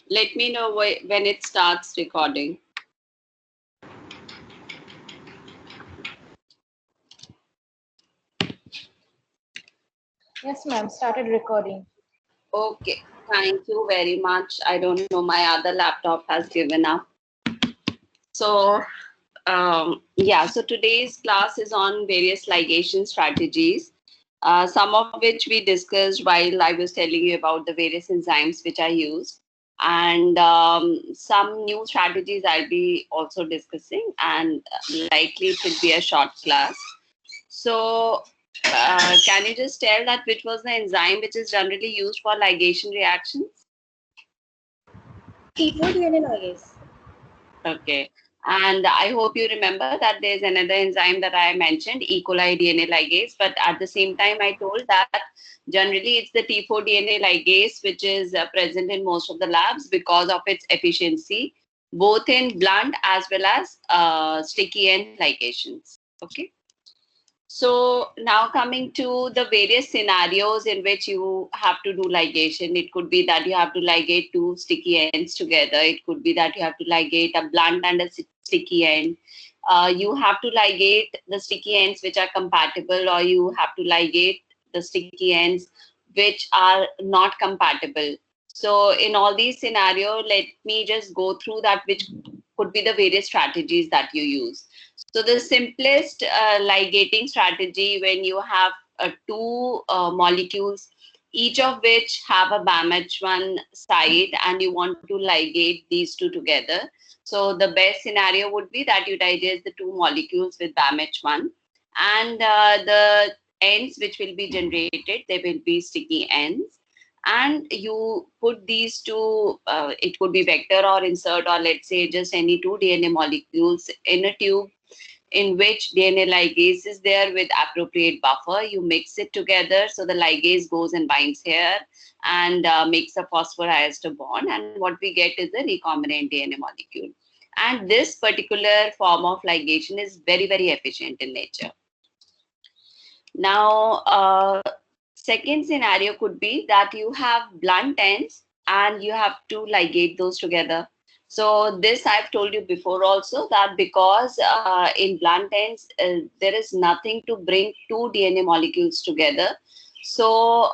Let me know when it starts recording. Yes, ma'am. Started recording. Okay, thank you very much. I don't know, my other laptop has given up. So, yeah, so today's class is on various ligation strategies, some of which we discussed while I was telling you about the various enzymes which I use. And some new strategies I'll be also discussing, and likely it will be a short class. So, can you just tell that which was the enzyme which is generally used for ligation reactions? T4 DNA ligase. Okay. And I hope you remember that there's another enzyme that I mentioned, E. coli DNA ligase. But at the same time, I told that generally it's the T4 DNA ligase, which is present in most of the labs because of its efficiency, both in blunt as well as sticky end ligations. Okay. So now coming to the various scenarios in which you have to do ligation. It could be that you have to ligate two sticky ends together. It could be that you have to ligate a blunt and a sticky end. You have to ligate the sticky ends which are compatible, or you have to ligate the sticky ends which are not compatible. So in all these scenarios, let me just go through that, which could be the various strategies that you use. So the simplest ligating strategy, when you have two molecules, each of which have a BAMH1 site, and you want to ligate these two together. So the best scenario would be that you digest the two molecules with BAMH1, and the ends which will be generated, they will be sticky ends. And you put these two, it could be vector or insert, or let's say just any two DNA molecules in a tube in which DNA ligase is there with appropriate buffer. You mix it together, so the ligase goes and binds here and makes a phosphodiester bond, and what we get is a recombinant DNA molecule. And this particular form of ligation is very, very efficient in nature. Now, second scenario could be that you have blunt ends and you have to ligate those together. So this I've told you before also, that because in blunt ends there is nothing to bring two DNA molecules together. So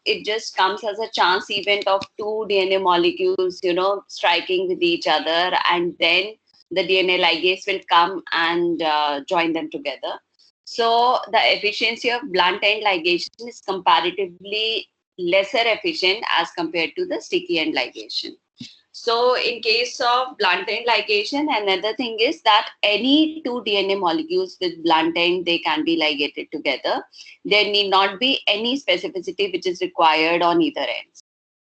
it just comes as a chance event of two DNA molecules, striking with each other, and then the DNA ligase will come and join them together. So the efficiency of blunt end ligation is comparatively lesser efficient as compared to the sticky end ligation. So in case of blunt end ligation, another thing is that any two DNA molecules with blunt end, they can be ligated together. There need not be any specificity which is required on either ends.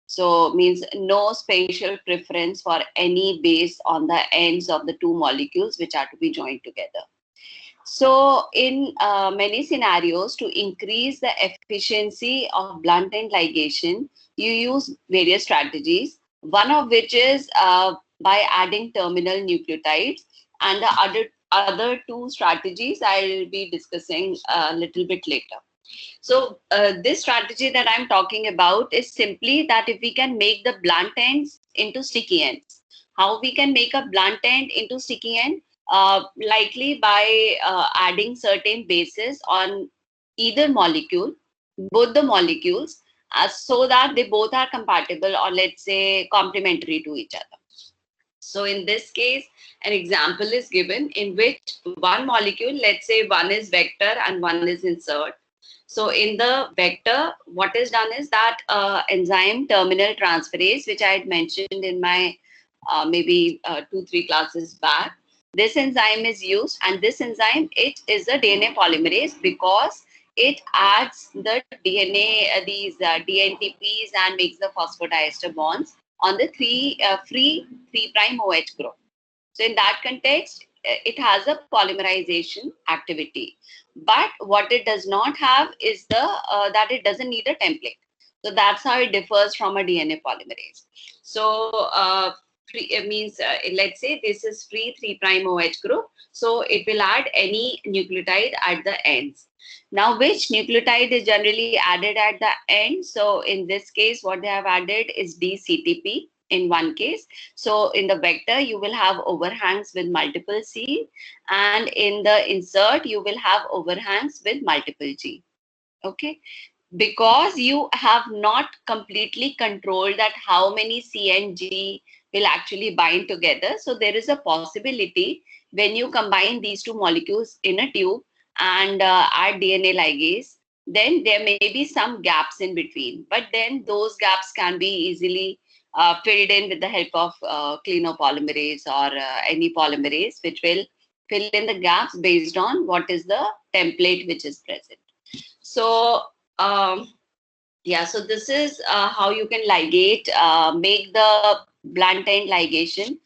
So means no spatial preference for any base on the ends of the two molecules which are to be joined together. So, in many scenarios, to increase the efficiency of blunt end ligation, you use various strategies. One of which is by adding terminal nucleotides, and the other two strategies I'll be discussing a little bit later. So, this strategy that I'm talking about is simply that if we can make the blunt ends into sticky ends. How we can make a blunt end into sticky end? Likely by adding certain bases on either molecule, both the molecules, so that they both are compatible, or let's say complementary to each other. So in this case, an example is given in which one molecule, let's say one is vector and one is insert. So in the vector, what is done is that enzyme terminal transferase, which I had mentioned in my maybe 2-3 classes back, this enzyme is used, and this enzyme, it is a DNA polymerase because it adds the DNA, these DNTPs, and makes the phosphodiester bonds on the free 3' OH group. So in that context, it has a polymerization activity. But what it does not have is that it doesn't need a template. So that's how it differs from a DNA polymerase. So it means, let's say this is free 3' OH group. So it will add any nucleotide at the ends. Now, which nucleotide is generally added at the end? So in this case, what they have added is DCTP. in one case. So in the vector, you will have overhangs with multiple C, and in the insert, you will have overhangs with multiple G. Okay, because you have not completely controlled that how many C and G will actually bind together. So there is a possibility when you combine these two molecules in a tube and add DNA ligase, then there may be some gaps in between. But then those gaps can be easily filled in with the help of clinopolymerase or any polymerase, which will fill in the gaps based on what is the template which is present. So yeah, so this is how you can ligate, make the blunt end ligation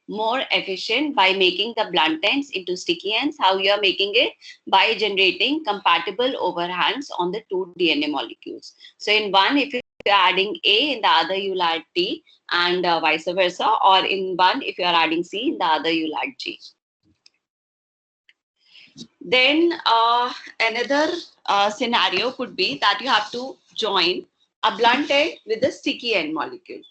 more efficient by making the blunt ends into sticky ends. How you are making it? By generating compatible overhangs on the two DNA molecules. So in one, if you're adding A, in the other you'll add T, and vice versa. Or in one, if you are adding C, in the other you'll add G. Then another scenario could be that you have to join a blunt end with a sticky end molecule,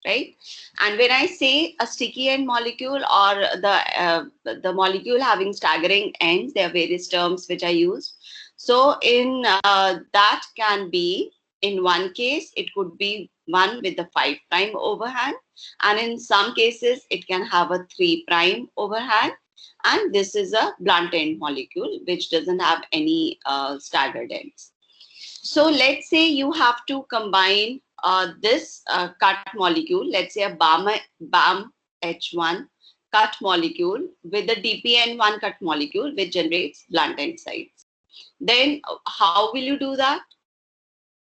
right? And when I say a sticky end molecule or the molecule having staggering ends, there are various terms which I use. So in that can be, in one case, it could be one with the 5' overhang, and in some cases, it can have a 3' overhang. And this is a blunt end molecule which doesn't have any staggered ends. So let's say you have to combine this cut molecule, let's say a BAM H1 cut molecule with the DPN1 cut molecule, which generates blunt end sites. Then how will you do that?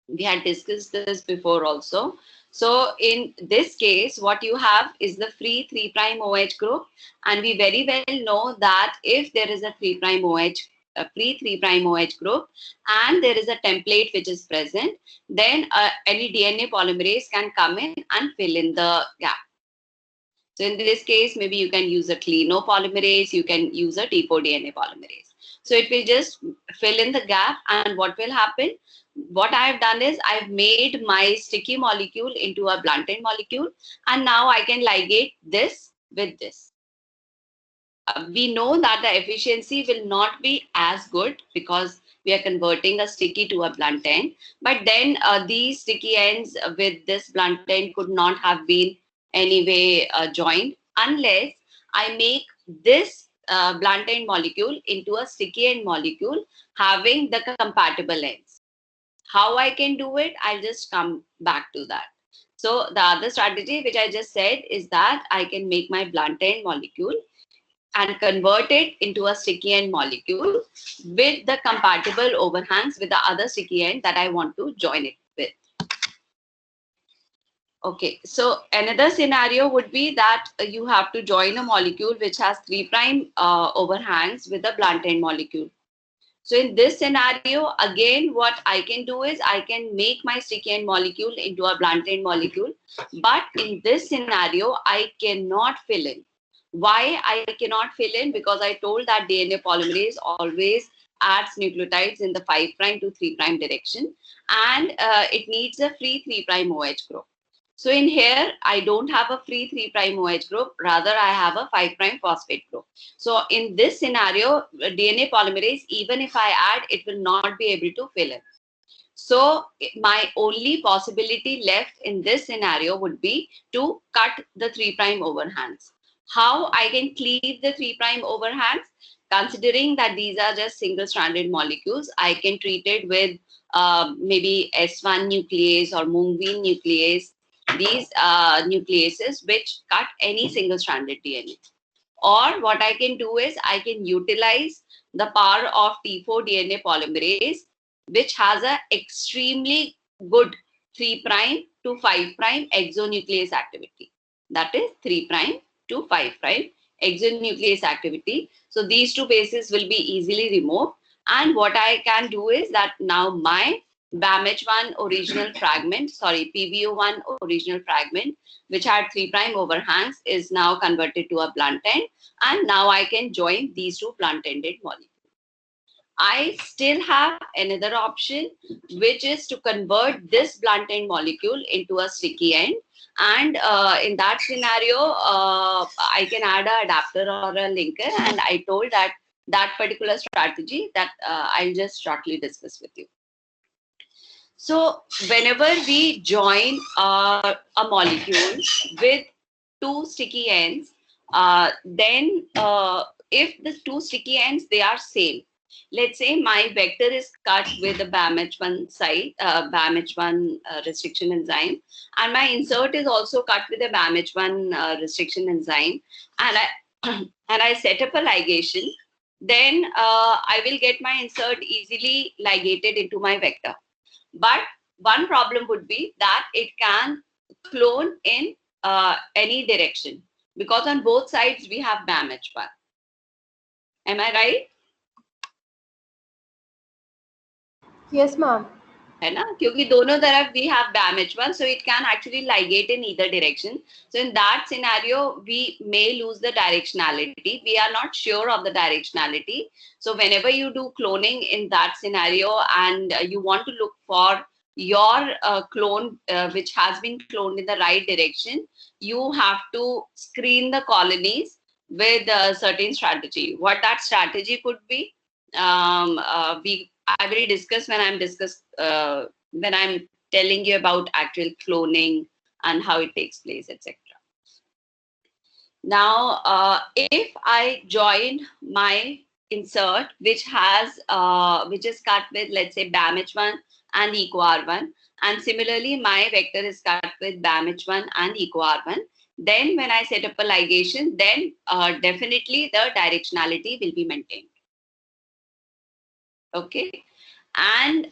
We had discussed this before also. So in this case, what you have is the free 3' OH group, and we very well know that if there is a 3' OH, a free 3' OH group, and there is a template which is present, then any DNA polymerase can come in and fill in the gap. So in this case, maybe you can use a clinopolymerase, you can use a T4 DNA polymerase. So it will just fill in the gap, and what will happen? What I have done is I've made my sticky molecule into a blunt end molecule, and now I can ligate this with this. We know that the efficiency will not be as good because we are converting a sticky to a blunt end. But then these sticky ends with this blunt end could not have been anyway joined unless I make this blunt end molecule into a sticky end molecule having the compatible ends. How I can do it, I'll just come back to that. So the other strategy which I just said is that I can make my blunt end molecule and convert it into a sticky end molecule with the compatible overhangs with the other sticky end that I want to join it with. Okay, so another scenario would be that you have to join a molecule which has 3' overhangs with a blunt end molecule. So in this scenario, again, what I can do is I can make my sticky end molecule into a blunt end molecule. But in this scenario, I cannot fill in. Why I cannot fill in? Because I told that DNA polymerase always adds nucleotides in the 5' to 3' direction, and it needs a free 3' OH group. So in here, I don't have a free 3' OH group, rather I have a 5' phosphate group. So in this scenario, DNA polymerase, even if I add, it will not be able to fill in. So my only possibility left in this scenario would be to cut the 3' overhangs. How I can cleave the 3' overhangs? Considering that these are just single-stranded molecules, I can treat it with maybe S1 nuclease or Mungveen nuclease, these nucleases which cut any single-stranded DNA. Or what I can do is I can utilize the power of T4 DNA polymerase, which has an extremely good 3' to 5' exonuclease activity. That is 3' to 5' exonuclease activity. So these two bases will be easily removed. And what I can do is that now my BAMH1 original fragment, sorry, PBO1 original fragment, which had 3' overhangs, is now converted to a blunt end. And now I can join these two blunt-ended molecules. I still have another option, which is to convert this blunt end molecule into a sticky end. And in that scenario, I can add an adapter or a linker. And I told that that particular strategy that I'll just shortly discuss with you. So whenever we join a molecule with two sticky ends, then if the two sticky ends, they are same. Let's say my vector is cut with the BAMH1 site, BAMH1 restriction enzyme, and my insert is also cut with a BAMH1 restriction enzyme, and I and I set up a ligation, then I will get my insert easily ligated into my vector. But one problem would be that it can clone in any direction, because on both sides we have BAMH1. Am I right? Yes, ma'am. है ना, क्योंकि दोनों तरफ we have BAMH1, so it can actually ligate in either direction. So in that scenario, we may lose the directionality. We are not sure of the directionality. So whenever you do cloning in that scenario and you want to look for your clone which has been cloned in the right direction, you have to screen the colonies with a certain strategy. What that strategy could be, I will discuss when I'm telling you about actual cloning and how it takes place, etc. Now, if I join my insert, which is cut with, let's say, BAMH1 and EcoR1, and similarly my vector is cut with BAMH1 and EcoR1, then when I set up a ligation, then definitely the directionality will be maintained. Okay. And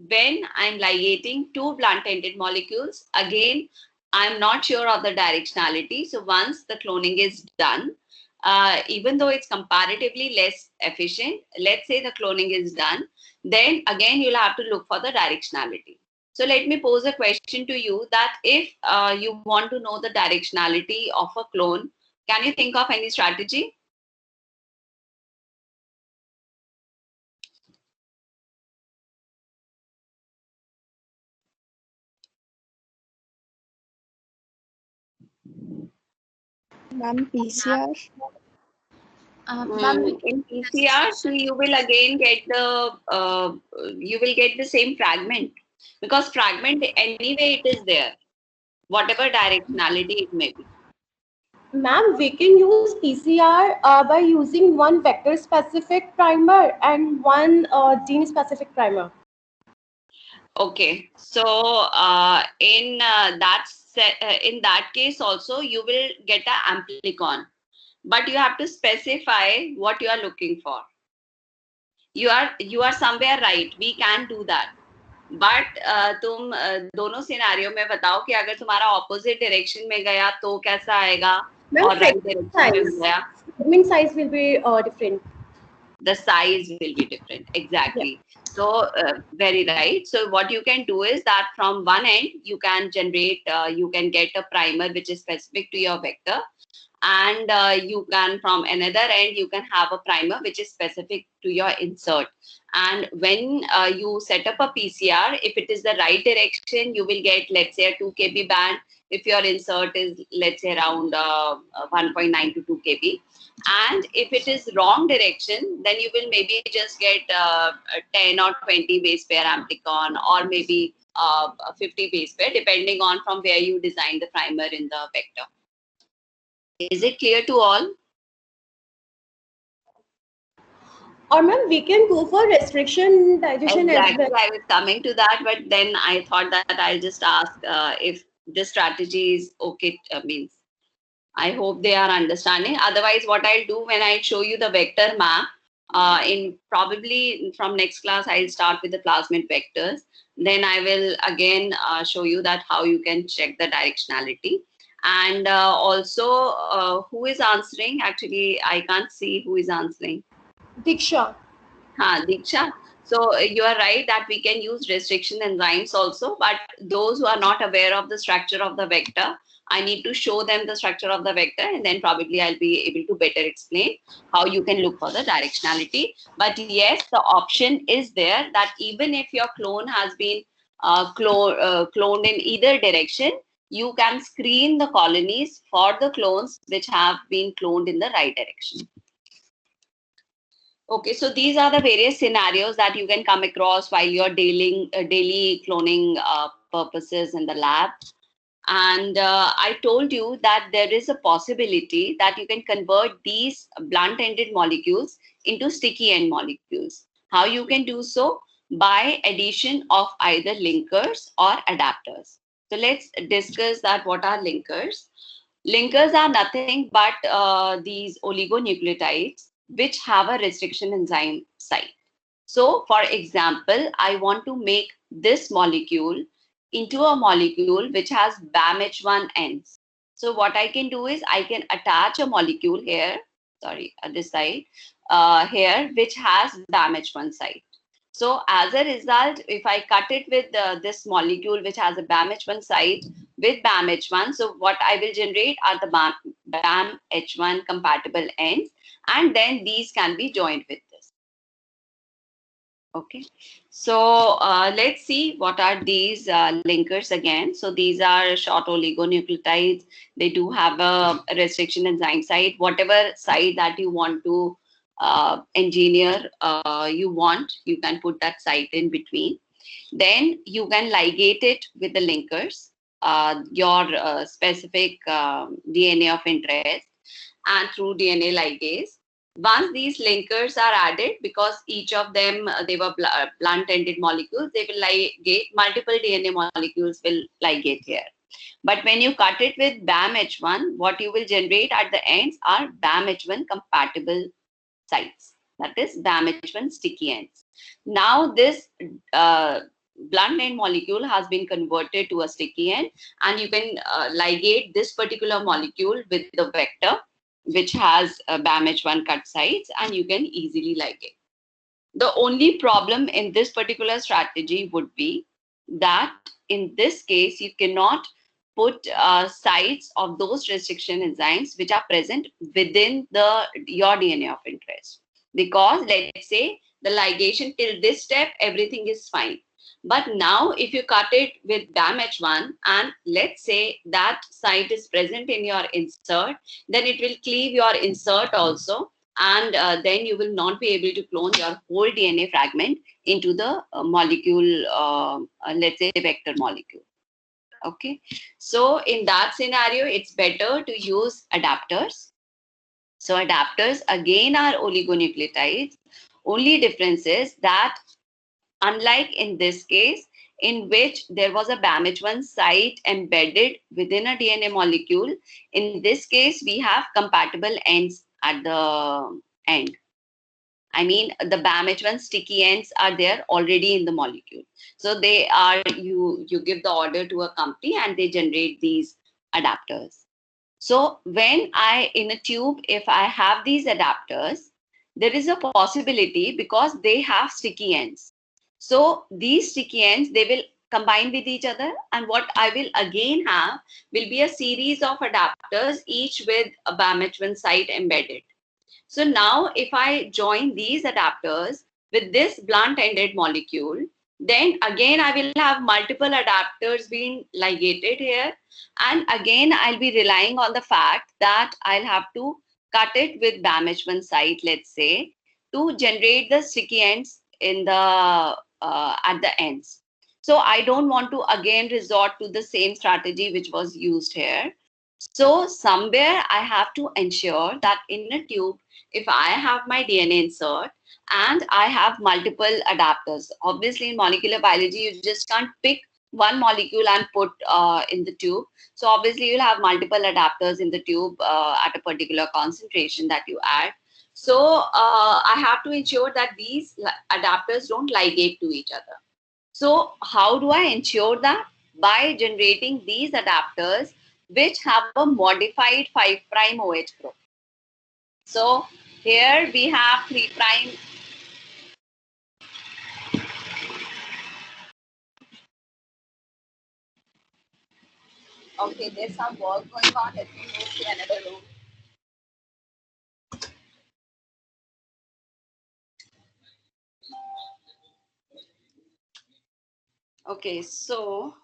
when I'm ligating two blunt-ended molecules, again, I'm not sure of the directionality. So once the cloning is done, even though it's comparatively less efficient, let's say the cloning is done, then again, you'll have to look for the directionality. So let me pose a question to you that if you want to know the directionality of a clone, can you think of any strategy? Ma'am, PCR. Ma'am, In PCR, so you will again get the same fragment, because fragment anyway it is there, whatever directionality it may be. ma'am, we can use PCR by using one vector-specific primer and one gene-specific primer. Okay, so in that case also you will get an amplicon, but you have to specify what you are looking for. You are somewhere right. We can do that. But तुम दोनों scenario में बताओ कि अगर तुम्हारा opposite direction में गया तो कैसा आएगा, Ma'am, और राइट डायरेक्शन में गया, fragment size will be different. the size will be different. Exactly. So very right. So what you can do is that from one end you can generate, you can get a primer which is specific to your vector, and you can, from another end, you can have a primer which is specific to your insert. And when you set up a PCR, if it is the right direction, you will get, let's say, a 2 kb band. If your insert is, let's say, around 1.9 to 2 kb, and if it is wrong direction, then you will maybe just get 10 or 20 base pair amplicon, or maybe 50 base pair, depending on from where you design the primer in the vector. Is it clear to all? Or ma'am, we can go for restriction digestion as Exactly. well. I was coming to that, but then I thought that I'll just ask if this strategy is okay. Means I hope they are understanding. Otherwise, what I'll do when I show you the vector map, in probably from next class, I'll start with the plasmid vectors. Then I will again show you that how you can check the directionality. And also, who is answering? Actually, I can't see who is answering. Diksha. Diksha. So you are right that we can use restriction enzymes also, but those who are not aware of the structure of the vector, I need to show them the structure of the vector, and then probably I'll be able to better explain how you can look for the directionality. But yes, the option is there that even if your clone has been cloned in either direction, you can screen the colonies for the clones which have been cloned in the right direction. Okay, so these are the various scenarios that you can come across while you're daily cloning purposes in the lab. And I told you that there is a possibility that you can convert these blunt-ended molecules into sticky end molecules. How you can do so? By addition of either linkers or adapters. So let's discuss that. What are linkers? Linkers are nothing but these oligonucleotides which have a restriction enzyme site. So, for example, I want to make this molecule into a molecule which has BAMH1 ends. So, what I can do is I can attach a molecule here, sorry, at this side, here, which has BAMH1 site. So, as a result, if I cut it with this molecule which has a BAMH1 site with BAMH1, so what I will generate are the BAMH1 compatible ends, and then these can be joined with this. Okay, so let's see what are these linkers again. So these are short oligonucleotides. They do have a restriction enzyme site. Whatever site that you want to engineer, you can put that site in between. Then you can ligate it with the linkers, your specific DNA of interest, and through DNA ligase. Once these linkers are added, because each of them they were blunt-ended molecules, they will ligate, multiple DNA molecules will ligate here. But when you cut it with BAMH1, what you will generate at the ends are BAMH1 compatible sites. That is BAMH1 sticky ends. Now this blunt end molecule has been converted to a sticky end, and you can ligate this particular molecule with the vector which has BAMH1 cut sites, and you can easily ligate. The only problem in this particular strategy would be that in this case, you cannot put sites of those restriction enzymes which are present within your DNA of interest. Because let's say the ligation till this step, everything is fine. But now if you cut it with BAMH1 and let's say that site is present in your insert, then it will cleave your insert also, and then you will not be able to clone your whole DNA fragment into the molecule, let's say vector molecule. Okay, so in that scenario, it's better to use adapters. So adapters again are oligonucleotides. Only difference is that unlike in this case, in which there was a BAMH1 site embedded within a DNA molecule, in this case, we have compatible ends at the end. I mean, the BAMH1 sticky ends are there already in the molecule. So they are, you give the order to a company and they generate these adapters. So when in a tube, if I have these adapters, there is a possibility because they have sticky ends. So these sticky ends, they will combine with each other. And what I will again have will be a series of adapters, each with a BAMH1 site embedded. So now if I join these adapters with this blunt-ended molecule, then again I will have multiple adapters being ligated here. And again, I'll be relying on the fact that I'll have to cut it with BAMH1 site, let's say, to generate the sticky ends in the at the ends. So I don't want to again resort to the same strategy which was used here. So somewhere I have to ensure that in a tube, if I have my DNA insert and I have multiple adapters, obviously in molecular biology, you just can't pick one molecule and put in the tube. So obviously you'll have multiple adapters in the tube at a particular concentration that you add. So I have to ensure that these adapters don't ligate to each other. So how do I ensure that? By generating these adapters which have a modified 5' OH group. So here we have 3'. Okay, there's some work going on. Let me move to another room. Okay, so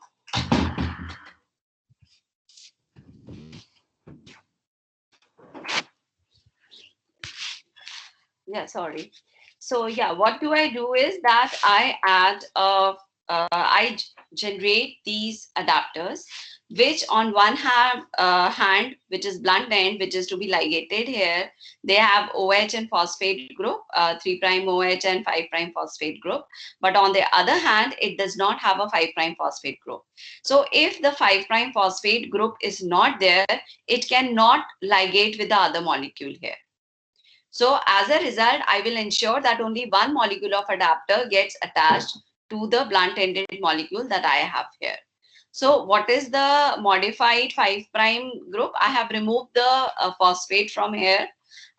yeah, sorry. So yeah, what do I do is that I add generate these adapters, which on one hand, which is blunt end, which is to be ligated here, they have OH and phosphate group, 3' OH and 5' phosphate group. But on the other hand, it does not have a 5' phosphate group. So if the 5' phosphate group is not there, it cannot ligate with the other molecule here. So as a result, I will ensure that only one molecule of adapter gets attached to the blunt-ended molecule that I have here. So what is the modified 5' group? I have removed the phosphate from here,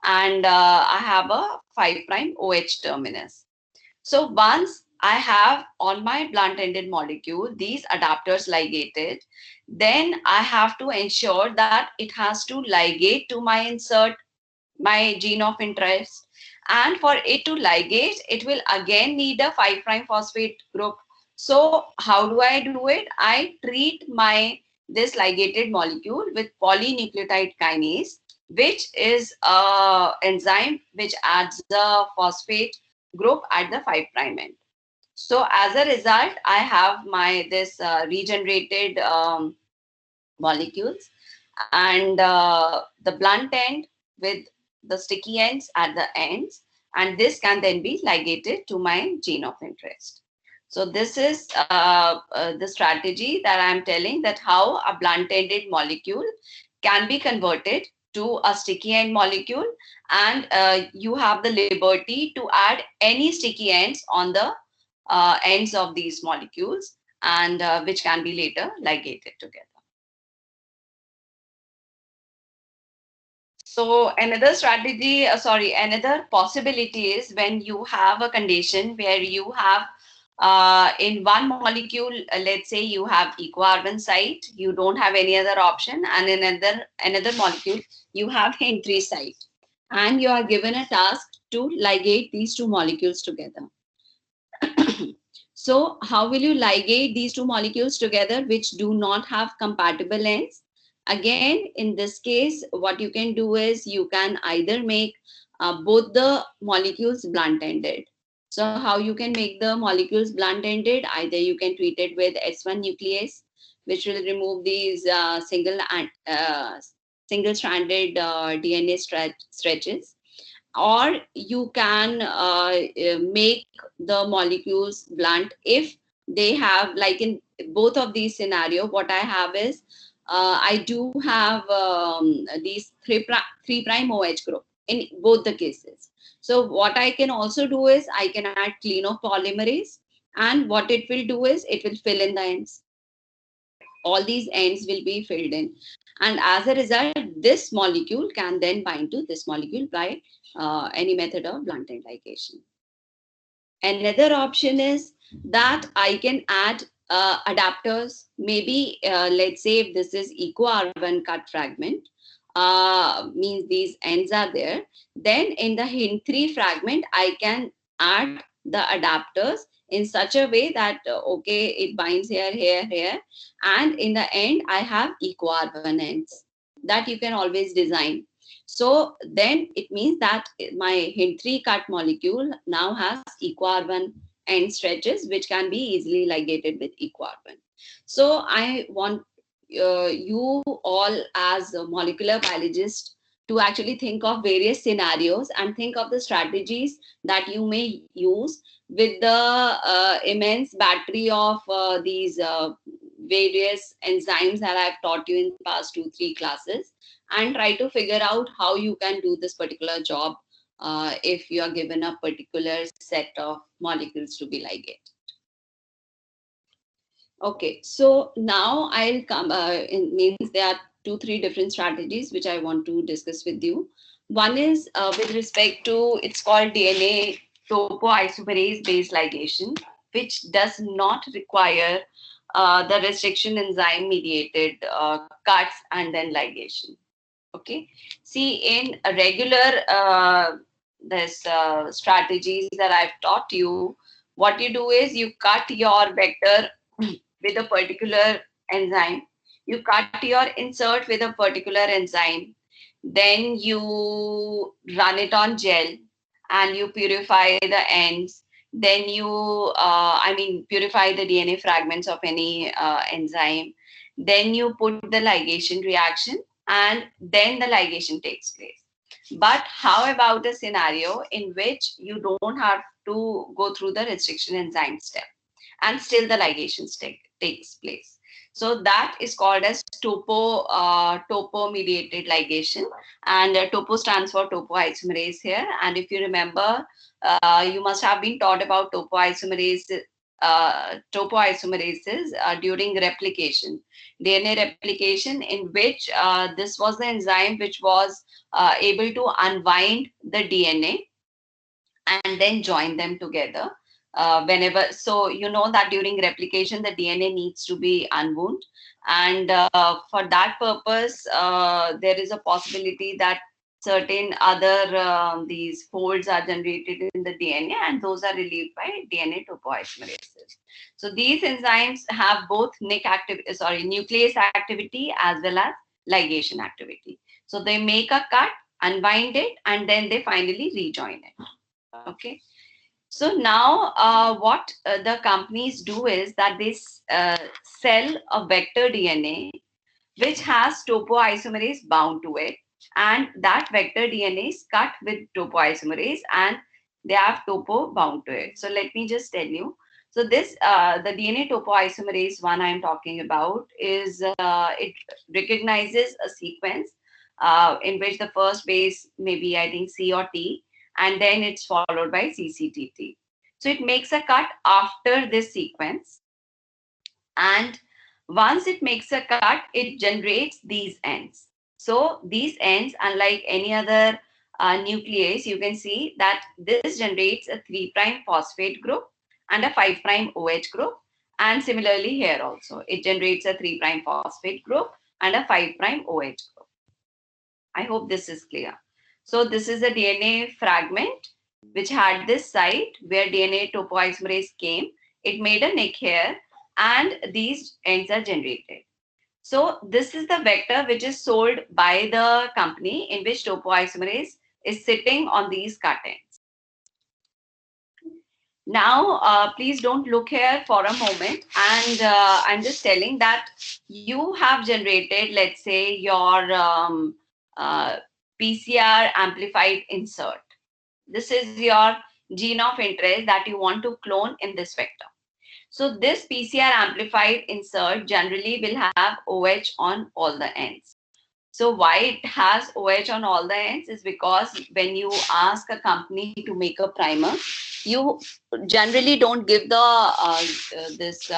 and I have a 5' OH terminus. So once I have on my blunt-ended molecule these adapters ligated, then I have to ensure that it has to ligate to my insert, my gene of interest. And for it to ligate, it will again need a 5' phosphate group. So how do I do it? I treat my this ligated molecule with polynucleotide kinase, which is a enzyme which adds the phosphate group at the 5' end. So as a result, I have my this regenerated molecules, and the blunt end with the sticky ends at the ends, and this can then be ligated to my gene of interest. So this is the strategy that I'm telling, that how a blunt ended molecule can be converted to a sticky end molecule, and you have the liberty to add any sticky ends on the ends of these molecules, and which can be later ligated together. So another strategy, another possibility is when you have a condition where you have in one molecule, let's say you have equo-carbon site, you don't have any other option, and in another molecule, you have Hen3 site, and you are given a task to ligate these two molecules together. So how will you ligate these two molecules together which do not have compatible ends? Again, in this case, what you can do is you can either make both the molecules blunt-ended. So how you can make the molecules blunt-ended? Either you can treat it with S1 nuclease, which will remove these single-stranded DNA stretches, or you can make the molecules blunt if they have, like in both of these scenario, what I have is I do have these 3' OH group in both the cases. So what I can also do is I can add clean of polymerase, and what it will do is it will fill in the ends. All these ends will be filled in, and as a result this molecule can then bind to this molecule by any method of blunt end ligation. Another option is that I can add adapters. Maybe let's say if this is equo-carbon cut fragment, means these ends are there, then in the Hin3 fragment I can add the adapters in such a way that okay, it binds here, here, here, and in the end I have equo-carbon ends that you can always design. So then it means that my Hin3 cut molecule now has equo-carbon end stretches, which can be easily ligated with equo-carbon. So I want you all as a molecular biologist to actually think of various scenarios and think of the strategies that you may use with the immense battery of these various enzymes that I've taught you in the past 2-3 classes, and try to figure out how you can do this particular job if you are given a particular set of molecules to be ligated. Okay, so now I'll come, means there are 2-3 different strategies which I want to discuss with you. One is with respect to, it's called DNA topoisomerase based ligation, which does not require the restriction enzyme mediated cuts and then ligation. Okay. See, in a regular this strategies that I've taught you, what you do is you cut your vector with a particular enzyme. You cut your insert with a particular enzyme. Then you run it on gel and you purify the ends. Then you, purify the DNA fragments of any enzyme. Then you put the ligation reaction and then the ligation takes place. But how about a scenario in which you don't have to go through the restriction enzyme step and still the ligation takes place? So that is called as topo mediated ligation, and topo stands for topoisomerase here. And if you remember, you must have been taught about topoisomerases during replication, DNA replication, in which this was the enzyme which was able to unwind the DNA and then join them together. Whenever, so you know that during replication the DNA needs to be unwound, and for that purpose there is a possibility that certain other these folds are generated in the DNA, and those are relieved by DNA topoisomerases. So these enzymes have both nuclease activity as well as ligation activity. So they make a cut, unwind it, and then they finally rejoin it. Okay. So now what the companies do is that they sell a vector DNA which has topoisomerase bound to it, and that vector DNA is cut with topoisomerase and they have topo bound to it. So let me just tell you. So this the DNA topoisomerase one I'm talking about is it recognizes a sequence in which the first base may be, I think, C or T, and then it's followed by CCTT. So it makes a cut after this sequence, and once it makes a cut, it generates these ends. So these ends, unlike any other nuclease, you can see that this generates a 3' phosphate group and a 5' OH group. And similarly here also, it generates a 3' phosphate group and a 5' OH group. I hope this is clear. So this is a DNA fragment which had this site where DNA topoisomerase came. It made a nick here, and these ends are generated. So this is the vector which is sold by the company, in which topoisomerase is sitting on these cut ends. Now, please don't look here for a moment, and I'm just telling that you have generated, let's say, your PCR amplified insert. This is your gene of interest that you want to clone in this vector. So this PCR amplified insert generally will have OH on all the ends. So why it has OH on all the ends is because when you ask a company to make a primer, you generally don't give this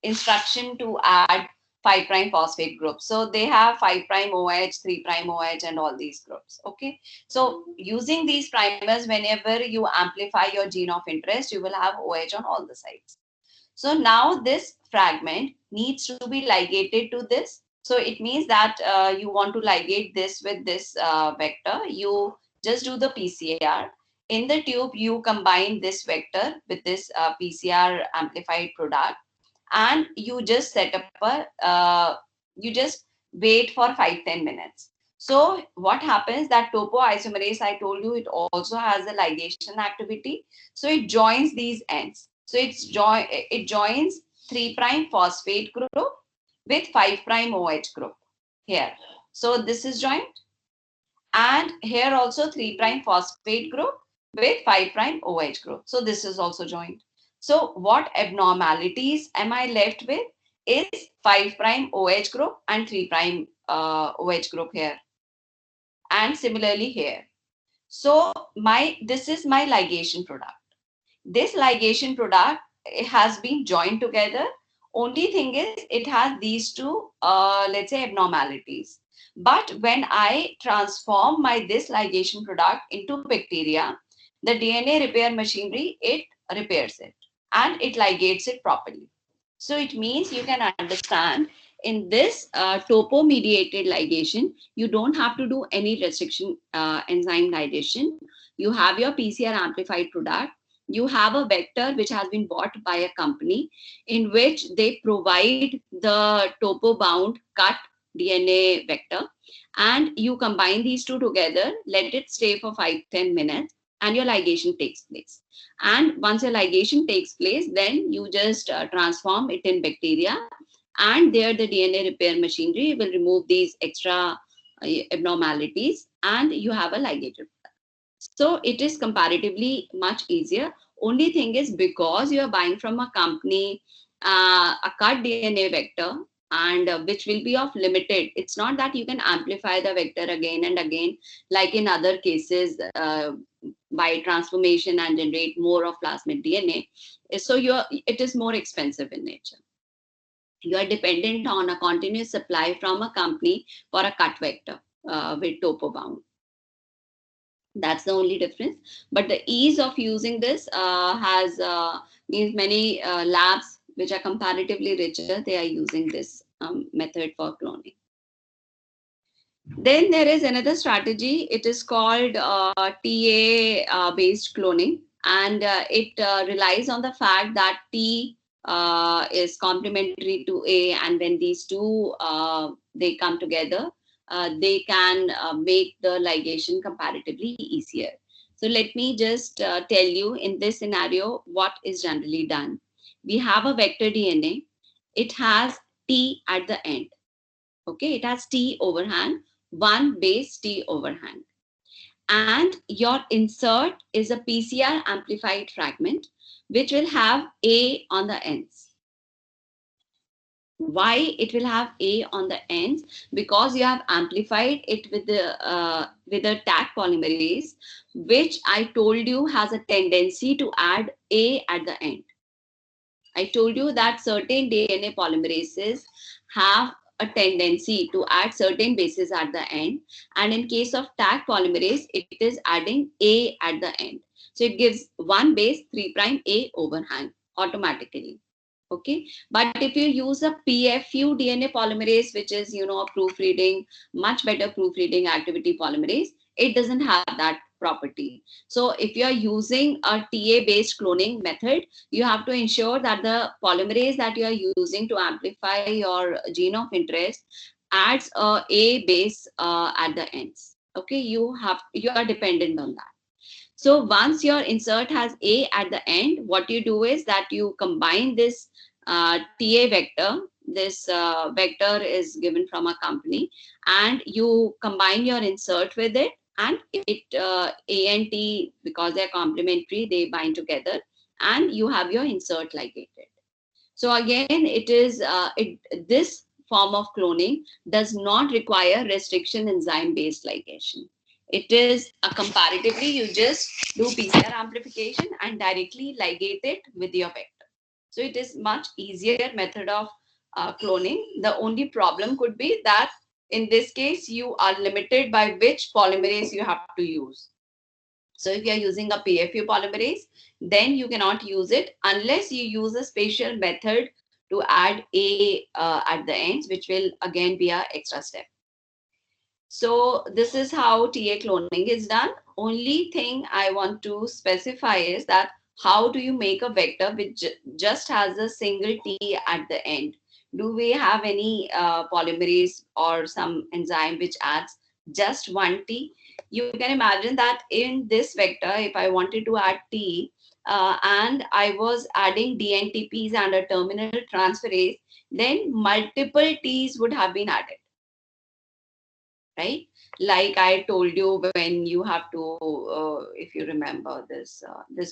instruction to add 5' phosphate groups. So they have 5' OH, 3' OH, and all these groups. Okay. So using these primers, whenever you amplify your gene of interest, you will have OH on all the sides. So now this fragment needs to be ligated to this. So it means that you want to ligate this with this vector. You just do the PCR. In the tube, you combine this vector with this PCR amplified product, and you just set up you just wait for 5-10 minutes. So what happens, that topoisomerase, I told you, it also has a ligation activity. So it joins these ends. So it joins 3' phosphate group with 5' OH group here. So this is joined, and here also 3' phosphate group with 5' OH group. So this is also joined. So what abnormalities am I left with is 5' OH group and 3' OH group here. And similarly here. So this is my ligation product. This ligation product, it has been joined together. Only thing is it has these two, let's say, abnormalities. But when I transform this ligation product into bacteria, the DNA repair machinery, it repairs it and it ligates it properly. So it means you can understand in this topo-mediated ligation, you don't have to do any restriction enzyme digestion. You have your PCR amplified product. You have a vector which has been bought by a company in which they provide the topo-bound cut DNA vector, and you combine these two together, let it stay for 5-10 minutes, and your ligation takes place. And once your ligation takes place, then you just transform it in bacteria, and there the DNA repair machinery will remove these extra abnormalities, and you have a ligated. So it is comparatively much easier. Only thing is, because you are buying from a company a cut DNA vector, and which will be of limited, it's not that you can amplify the vector again and again like in other cases by transformation and generate more of plasmid DNA. So it is more expensive in nature. You are dependent on a continuous supply from a company for a cut vector with topo bound. That's the only difference. But the ease of using this has means many labs which are comparatively richer, they are using this method for cloning. Then there is another strategy. It is called TA based cloning, and it relies on the fact that T is complementary to A, and when these two they come together, they can make the ligation comparatively easier. So let me just tell you in this scenario what is generally done. We have a vector DNA. It has T at the end. Okay, it has T overhang, one base T overhang. And your insert is a PCR amplified fragment, which will have A on the ends. Why it will have A on the ends? Because you have amplified it with a Taq polymerase, which I told you has a tendency to add A at the end. I told you that certain DNA polymerases have a tendency to add certain bases at the end. And in case of Taq polymerase, it is adding A at the end. So it gives one base 3' A overhang automatically. Okay. But if you use a PFU DNA polymerase, which is, a proofreading, much better proofreading activity polymerase, it doesn't have that property. So if you're using a TA based cloning method, you have to ensure that the polymerase that you are using to amplify your gene of interest adds a base at the ends. Okay, you are dependent on that. So once your insert has A at the end, what you do is that you combine this TA vector. This vector is given from a company, and you combine your insert with it, and it A and T, because they're complementary, they bind together, and you have your insert ligated. So again, it is this form of cloning does not require restriction enzyme based ligation. It is a comparatively, you just do PCR amplification and directly ligate it with your vector. So it is much easier method of cloning. The only problem could be that in this case, you are limited by which polymerase you have to use. So if you are using a PFU polymerase, then you cannot use it unless you use a special method to add A at the ends, which will again be an extra step. So this is how TA cloning is done. Only thing I want to specify is that how do you make a vector which just has a single T at the end? Do we have any polymerase or some enzyme which adds just one T? You can imagine that in this vector, if I wanted to add T and I was adding DNTPs and a terminal transferase, then multiple Ts would have been added. Right, like I told you, when you have to if you remember this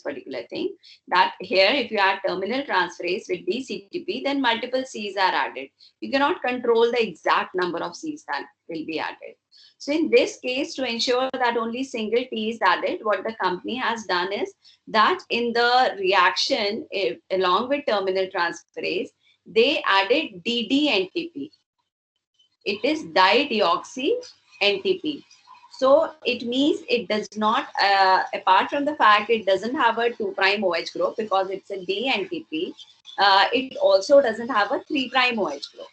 particular thing, that here if you add terminal transferase with DCTP, then multiple Cs are added. You cannot control the exact number of Cs that will be added. So in this case, to ensure that only single T is added, what the company has done is that in the reaction, along with terminal transferase, they added DDNTP. It is dideoxy NTP. So it means it does not, apart from the fact it doesn't have a 2' OH group because it's a DNTP, it also doesn't have a 3' OH group.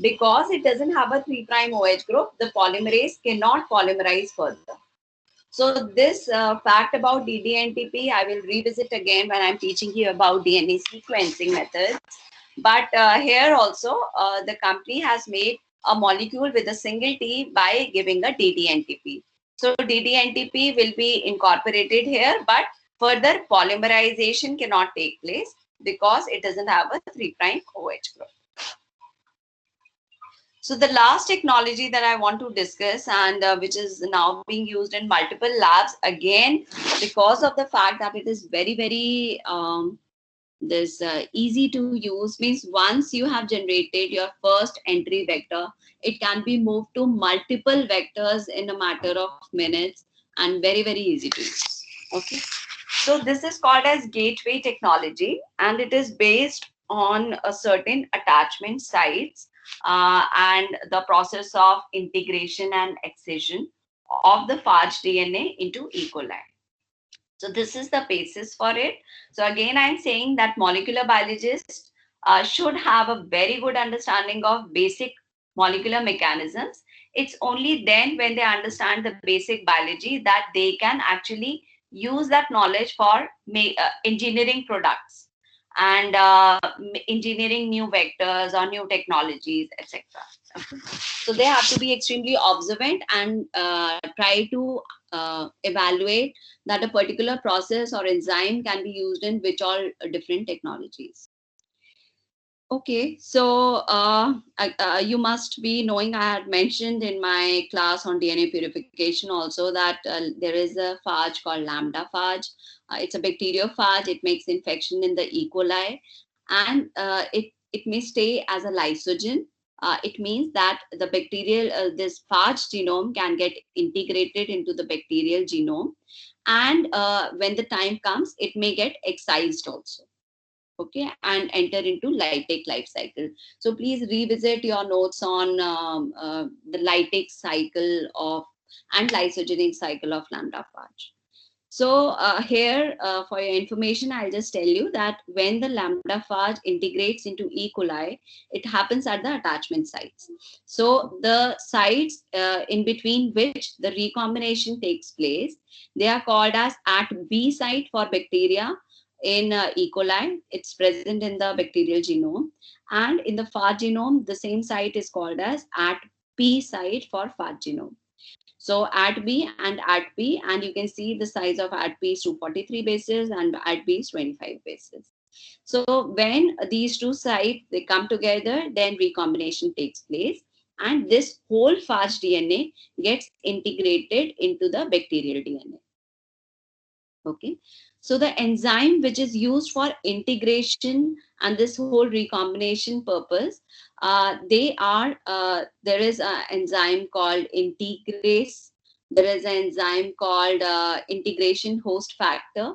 Because it doesn't have a 3' OH group, the polymerase cannot polymerize further. So this fact about DDNTP, I will revisit again when I'm teaching you about DNA sequencing methods. But here also, the company has made a molecule with a single T by giving a DDNTP. So DDNTP will be incorporated here, but further polymerization cannot take place because it doesn't have a 3' OH group. So the last technology that I want to discuss, and which is now being used in multiple labs, again, because of the fact that it is very, very easy to use, means once you have generated your first entry vector, it can be moved to multiple vectors in a matter of minutes, and very, very easy to use. Okay. So this is called as gateway technology, and it is based on a certain attachment sites and the process of integration and excision of the phage DNA into E. coli. So this is the basis for it. So again, I'm saying that molecular biologists should have a very good understanding of basic molecular mechanisms. It's only then when they understand the basic biology that they can actually use that knowledge for engineering products and engineering new vectors or new technologies, etc. Okay. So they have to be extremely observant and try to evaluate that a particular process or enzyme can be used in which all different technologies. Okay, so you must be knowing, I had mentioned in my class on DNA purification also that there is a phage called lambda phage. It's a bacteriophage. It makes infection in the E. coli, and it may stay as a lysogen. It means that the bacterial, this phage genome can get integrated into the bacterial genome, and when the time comes, it may get excised also. Okay, and enter into lytic life cycle. So please revisit your notes on the lytic cycle of and lysogenic cycle of lambda phage. So here, for your information, I'll just tell you that when the lambda phage integrates into E. coli, it happens at the attachment sites. So the sites in between which the recombination takes place, they are called as at B site for bacteria in E. coli. It's present in the bacterial genome. And in the phage genome, the same site is called as at P site for phage genome. So at B and at P, and you can see the size of at P is 243 bases and at B is 25 bases. So when these two sites, they come together, then recombination takes place, and this whole phage DNA gets integrated into the bacterial DNA. Okay, so the enzyme which is used for integration and this whole recombination purpose, there is an enzyme called integrase. There is an enzyme called integration host factor,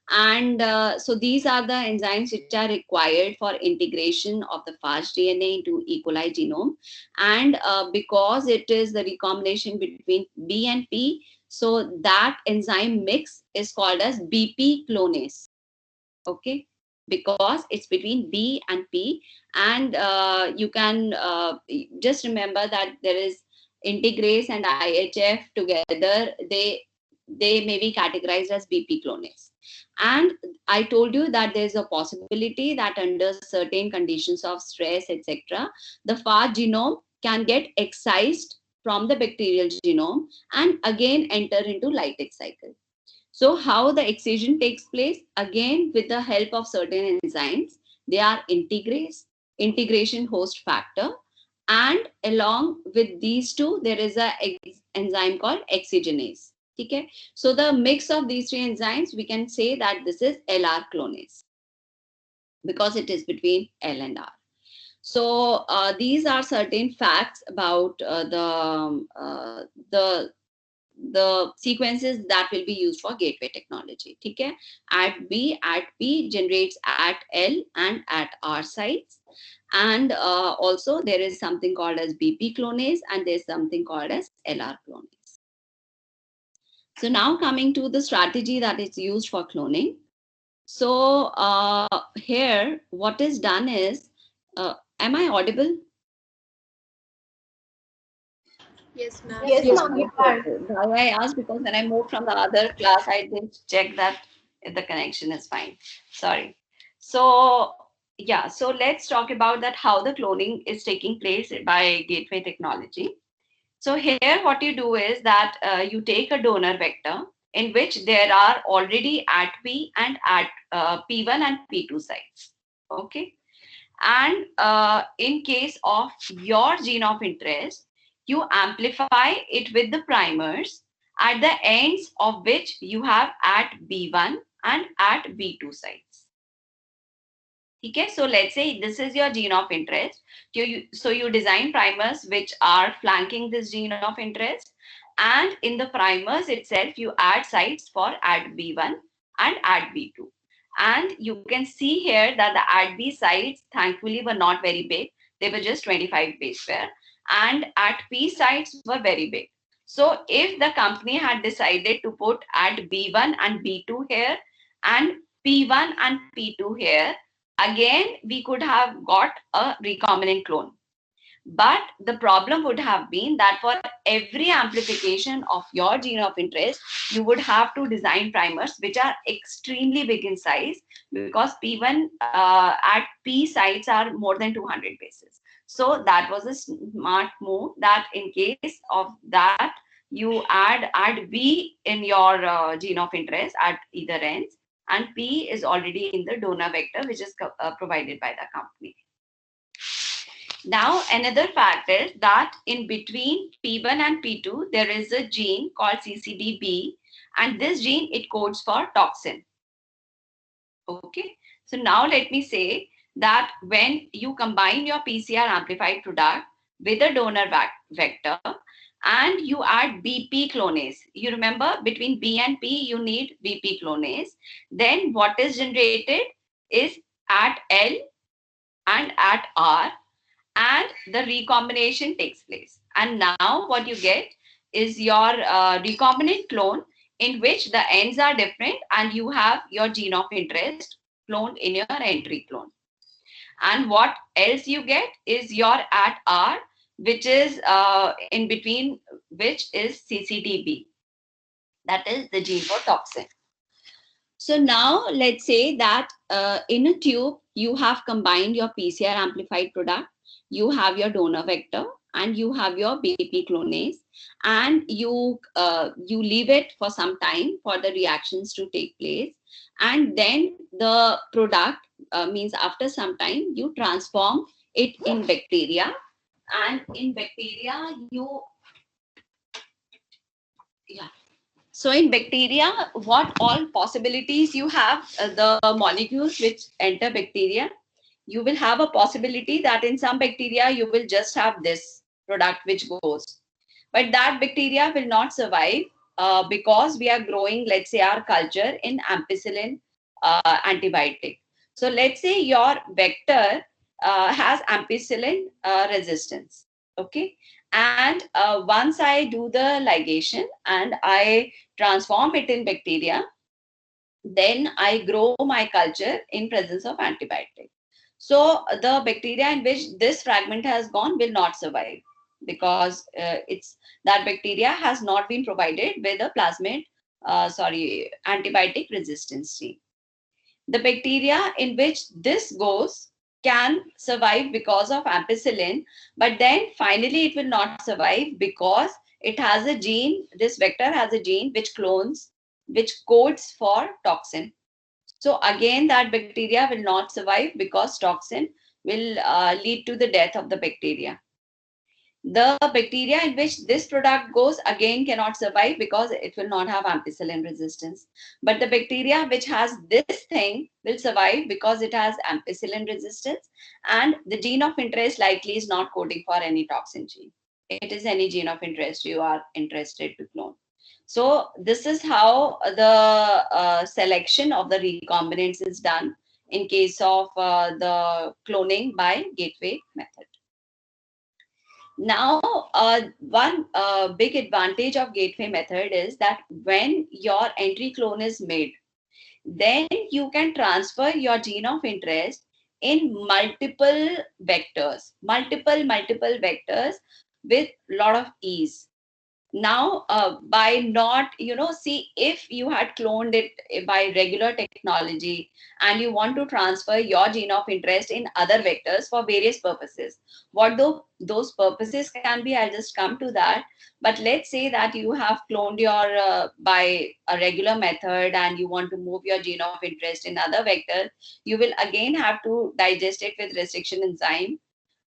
and so these are the enzymes which are required for integration of the phage DNA into E. coli genome, and because it is the recombination between B and P, so that enzyme mix is called as BP clonase. Okay, because it's between B and P, and you can just remember that there is integrase and IHF together. They may be categorized as BP clonase. And I told you that there's a possibility that under certain conditions of stress, etc., the phage genome can get excised from the bacterial genome and again enter into lytic cycle. So how the excision takes place? Again, with the help of certain enzymes. They are integrase, integration host factor, and along with these two, there is a enzyme called excigenase. Okay? So the mix of these three enzymes, we can say that this is LR clonase because it is between L and R. So these are certain facts about the sequences that will be used for gateway technology. Okay? At B generates at L and at R sites. And also there is something called as BP clonase and there's something called as LR clonase. So now coming to the strategy that is used for cloning. So here, what is done is, am I audible? Yes, ma'am. Yes, Yes, ma'am. ma'am. Okay, You so are. why I asked, because when I moved from the other class, I didn't check that if the connection is fine. Sorry. So yeah, so let's talk about that how the cloning is taking place by gateway technology. So here, what you do is that you take a donor vector in which there are already at P and at P1 and P2 sites. Okay, and in case of your gene of interest, you amplify it with the primers at the ends of which you have at B1 and at B2 sites. Okay, so let's say this is your gene of interest. So you design primers which are flanking this gene of interest, and in the primers itself, you add sites for add B1 and add B2. And you can see here that the add B sites, thankfully, were not very big. They were just 25 base pair, and at P sites were very big. So if the company had decided to put add B1 and B2 here and P1 and P2 here, again we could have got a recombinant clone. But the problem would have been that for every amplification of your gene of interest, you would have to design primers which are extremely big in size, because P1 at P sites are more than 200 bases. So that was a smart move, that in case of that, you add V in your gene of interest at either ends, and P is already in the donor vector, which is provided by the company. Now, another fact is that in between P1 and P2, there is a gene called CCDB, and this gene, it codes for toxin. Okay. So now let me say that when you combine your PCR amplified product with a donor vector and you add BP clonase, you remember between B and P, you need BP clonase, then what is generated is at L and at R, and the recombination takes place. And now what you get is your recombinant clone, in which the ends are different and you have your gene of interest cloned in your entry clone. And what else you get is your at R, which is in between, which is CCDB, that is the gene for toxin. So now let's say that in a tube, you have combined your PCR amplified product, you have your donor vector, and you have your BP clonase, and you leave it for some time for the reactions to take place, and then the product means after some time you transform it in bacteria, and in bacteria you, yeah, so in bacteria, what all possibilities you have, the molecules which enter bacteria, you will have a possibility that in some bacteria, you will just have this product which goes. But that bacteria will not survive because we are growing, let's say, our culture in ampicillin antibiotic. So let's say your vector has ampicillin resistance. Okay. And once I do the ligation and I transform it in bacteria, then I grow my culture in presence of antibiotic. So the bacteria in which this fragment has gone will not survive, because it's that bacteria has not been provided with a plasmid, antibiotic resistance gene. The bacteria in which this goes can survive because of ampicillin, but then finally it will not survive because it has a gene, this vector has a gene which clones, which codes for toxin. So again, that bacteria will not survive because toxin will lead to the death of the bacteria. The bacteria in which this product goes again cannot survive because it will not have ampicillin resistance. But the bacteria which has this thing will survive because it has ampicillin resistance, and the gene of interest likely is not coding for any toxin gene. It is any gene of interest you are interested to clone. So this is how the selection of the recombinants is done in case of the cloning by gateway method. Now, one big advantage of gateway method is that when your entry clone is made, then you can transfer your gene of interest in multiple vectors with lot of ease. Now, by not, see, if you had cloned it by regular technology and you want to transfer your gene of interest in other vectors for various purposes, what those purposes can be, I'll just come to that. But let's say that you have cloned your by a regular method and you want to move your gene of interest in other vectors, you will again have to digest it with restriction enzyme,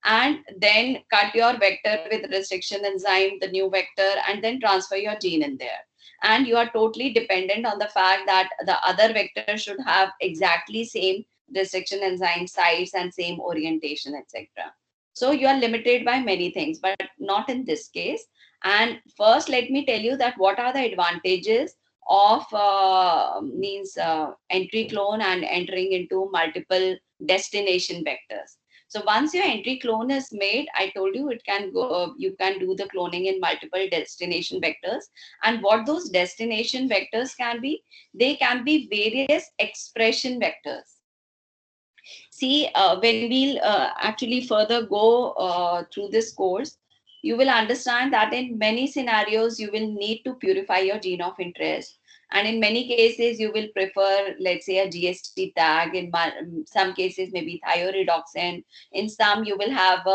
and then cut your vector with restriction enzyme, the new vector, and then transfer your gene in there. And you are totally dependent on the fact that the other vector should have exactly same restriction enzyme sites and same orientation, etc. So you are limited by many things, but not in this case. And first, let me tell you that what are the advantages of means entry clone and entering into multiple destination vectors. So once your entry clone is made, I told you it can go, you can do the cloning in multiple destination vectors. And what those destination vectors can be, they can be various expression vectors. See, when we'll actually further go through this course, you will understand that in many scenarios, you will need to purify your gene of interest. And in many cases, you will prefer, let's say, a GST tag. In some cases, maybe thyroidoxin. In some, you will have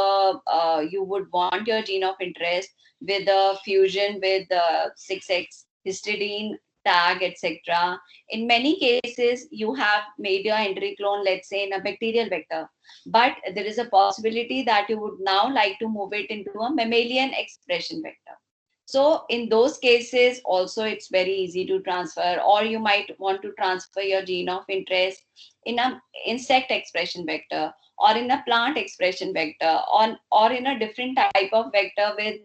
you would want your gene of interest with a fusion with 6X histidine tag, etc. In many cases, you have made your entry clone, let's say, in a bacterial vector, but there is a possibility that you would now like to move it into a mammalian expression vector. So in those cases also it's very easy to transfer, or you might want to transfer your gene of interest in a insect expression vector, or in a plant expression vector, or in a different type of vector with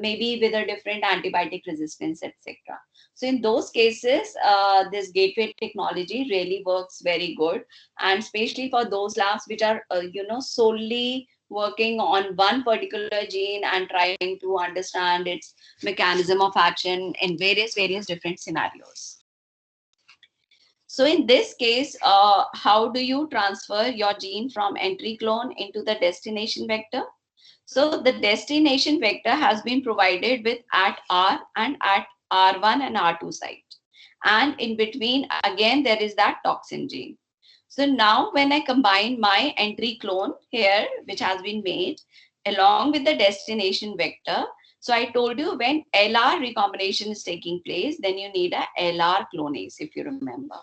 maybe with a different antibiotic resistance, etc. So in those cases, this gateway technology really works very good, and especially for those labs which are solely working on one particular gene and trying to understand its mechanism of action in various different scenarios. So in this case, how do you transfer your gene from entry clone into the destination vector? So the destination vector has been provided with at R and at R1 and R2 site. And in between, again, there is that toxin gene. So now when I combine my entry clone here, which has been made, along with the destination vector, so I told you when LR recombination is taking place, then you need a LR clonase, if you remember.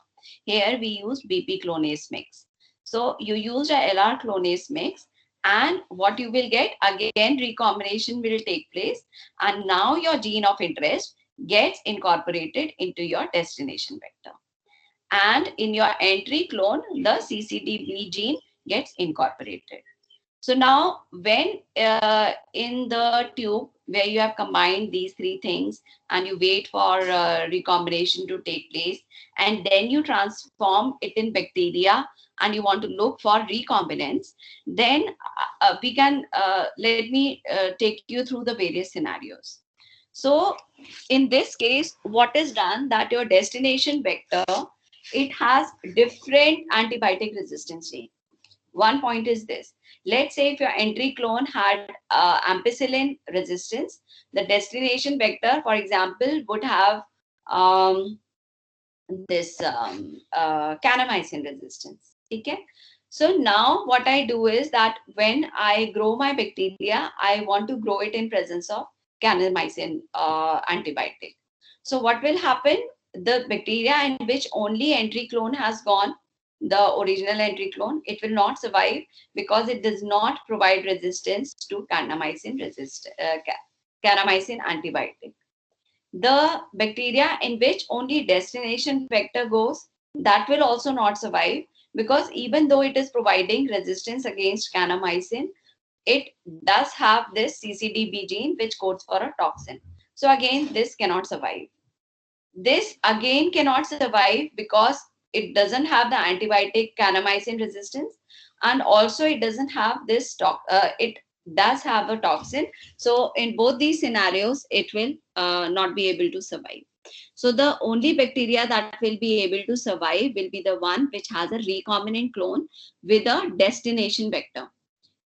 Here we use BP clonase mix. So you use a LR clonase mix, and what you will get, again recombination will take place, and now your gene of interest gets incorporated into your destination vector. And in your entry clone, the CCDB gene gets incorporated. So now when in the tube where you have combined these three things and you wait for recombination to take place, and then you transform it in bacteria and you want to look for recombinants, then we can, let me take you through the various scenarios. So in this case, what is done that your destination vector, it has different antibiotic resistance gene. One point is this. Let's say if your entry clone had ampicillin resistance, the destination vector, for example, would have um, this kanamycin resistance. Okay? So now what I do is that when I grow my bacteria, I want to grow it in presence of kanamycin antibiotic. So what will happen? The bacteria in which only entry clone has gone, the original entry clone, it will not survive because it does not provide resistance to kanamycin antibiotic. The bacteria in which only destination vector goes, that will also not survive, because even though it is providing resistance against kanamycin, it does have this CCDB gene which codes for a toxin. So again, this cannot survive. This again cannot survive because it doesn't have the antibiotic kanamycin resistance, and also it doesn't have this does have a toxin. So in both these scenarios, it will not be able to survive. So the only bacteria that will be able to survive will be the one which has a recombinant clone with a destination vector,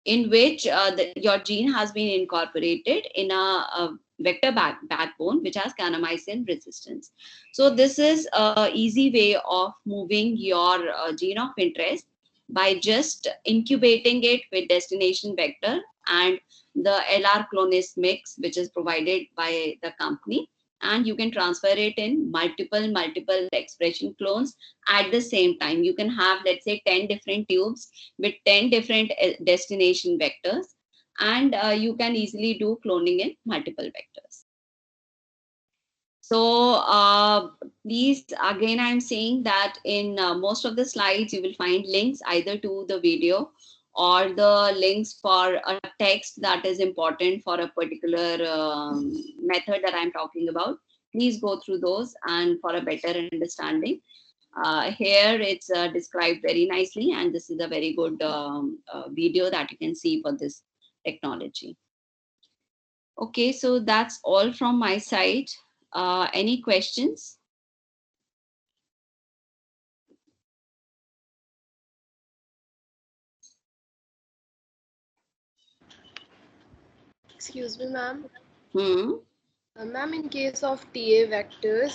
in which your gene has been incorporated in a vector backbone which has kanamycin resistance. So this is a easy way of moving your gene of interest by just incubating it with destination vector and the LR clonase mix which is provided by the company, and you can transfer it in multiple expression clones at the same time. You can have, let's say, 10 different tubes with 10 different destination vectors, and you can easily do cloning in multiple vectors. So please, again, I'm saying that in most of the slides, you will find links either to the video or the links for a text that is important for a particular method that I'm talking about. Please go through those and for a better understanding. Here it's described very nicely, and this is a very good video that you can see for this technology. Okay, so that's all from my side. Any questions? Excuse me, ma'am. Hmm. Ma'am, in case of TA vectors,